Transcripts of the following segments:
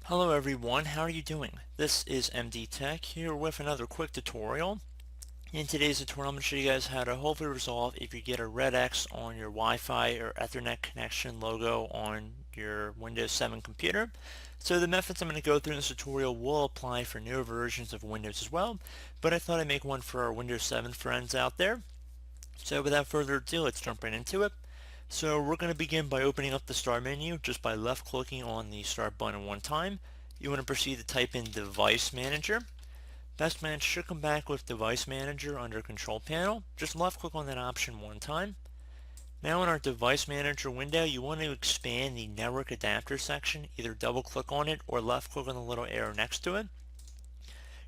Hello everyone, how are you doing? This is MD Tech here with another quick tutorial. In today's tutorial, I'm going to show you guys how to hopefully resolve if you get a red X on your Wi-Fi or Ethernet connection logo on your Windows 7 computer. So the methods I'm going to go through in this tutorial will apply for newer versions of Windows as well, but I thought I'd make one for our Windows 7 friends out there. So without further ado, let's jump right into it. So we're going to begin by opening up the Start menu just by left clicking on the Start button one time. You want to proceed to type in Device Manager. Best Match should come back with Device Manager under Control Panel. Just left click on that option one time. Now in our Device Manager window, you want to expand the Network Adapter section. Either double click on it or left click on the little arrow next to it.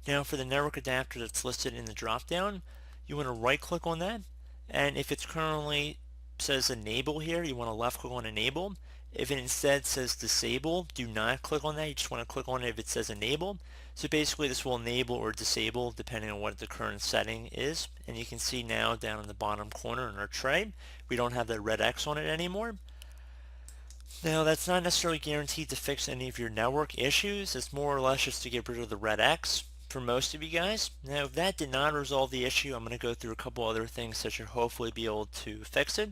Now for the network adapter that's listed in the drop down, you want to right click on that, and if it's currently says enable here, you want to left click on enable. If it instead says disable, do not click on that. You just want to click on it if it says enable. So basically this will enable or disable depending on what the current setting is. And you can see now down in the bottom corner in our tray, we don't have that red X on it anymore. Now that's not necessarily guaranteed to fix any of your network issues. It's more or less just to get rid of the red X for most of you guys. Now if that did not resolve the issue, I'm going to go through a couple other things that should hopefully be able to fix it.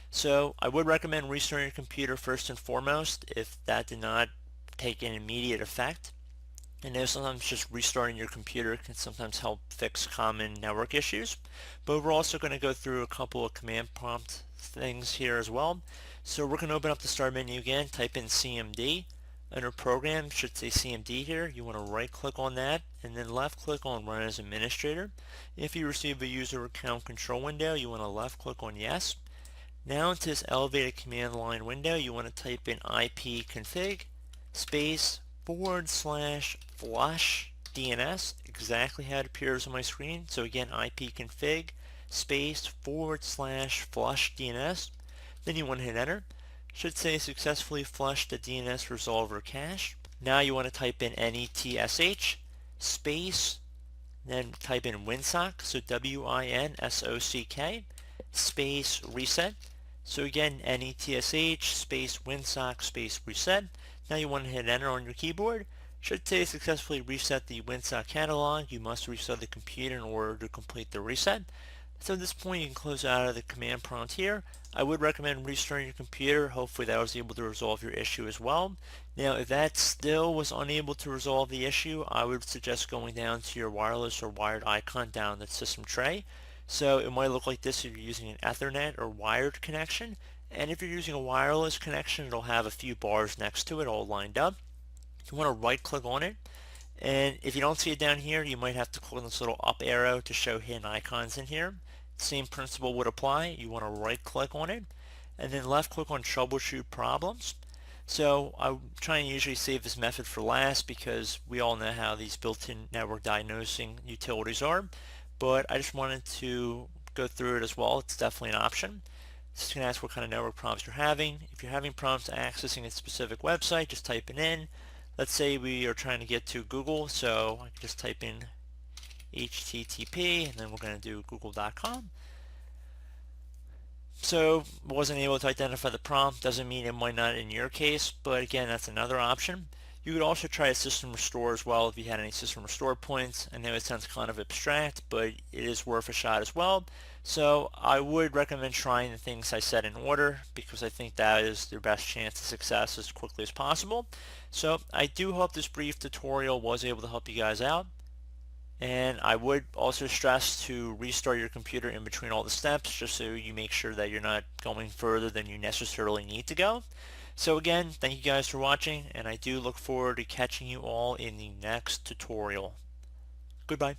So I would recommend restarting your computer first and foremost if that did not take an immediate effect. I know sometimes just restarting your computer can sometimes help fix common network issues, but we're also going to go through a couple of command prompt things here as well. So we're going to open up the Start menu again, type in CMD. Under Program, should say CMD here. You want to right click on that and then left click on Run as Administrator. If you receive a user account control window, you want to left click on Yes. Now into this elevated command line window, you want to type in ipconfig space /flush DNS, exactly how it appears on my screen. So again, ipconfig space /flush DNS. Then you want to hit enter. Should say successfully flushed the DNS resolver cache. Now you want to type in netsh space, then type in winsock, so WINSOCK space reset. So again, netsh space winsock space reset. Now you want to hit enter on your keyboard. Should say successfully reset the winsock catalog. You must restart the computer in order to complete the reset. So at this point you can close out of the command prompt here. I would recommend restarting your computer. Hopefully that was able to resolve your issue as well. Now if that still was unable to resolve the issue, I would suggest going down to your wireless or wired icon down the system tray. So it might look like this if you're using an Ethernet or wired connection. And if you're using a wireless connection, it'll have a few bars next to it all lined up. You want to right click on it. And if you don't see it down here, you might have to click on this little up arrow to show hidden icons in here. Same principle would apply. You want to right click on it and then left click on troubleshoot problems. So I'm trying to usually save this method for last because we all know how these built-in network diagnosing utilities are, but I just wanted to go through it as well. It's definitely an option. It's going to ask what kind of network problems you're having. If you're having problems accessing a specific website, just type it in. Let's say we are trying to get to Google, so I can just type in HTTP and then we're going to do google.com. So wasn't able to identify the prompt. Doesn't mean it might not in your case, but again, that's another option. You could also try a system restore as well if you had any system restore points. I know it sounds kind of abstract, but it is worth a shot as well. So I would recommend trying the things I said in order because I think that is your best chance of success as quickly as possible. So I do hope this brief tutorial was able to help you guys out. And I would also stress to restart your computer in between all the steps just so you make sure that you're not going further than you necessarily need to go. So again, thank you guys for watching, and I do look forward to catching you all in the next tutorial. Goodbye.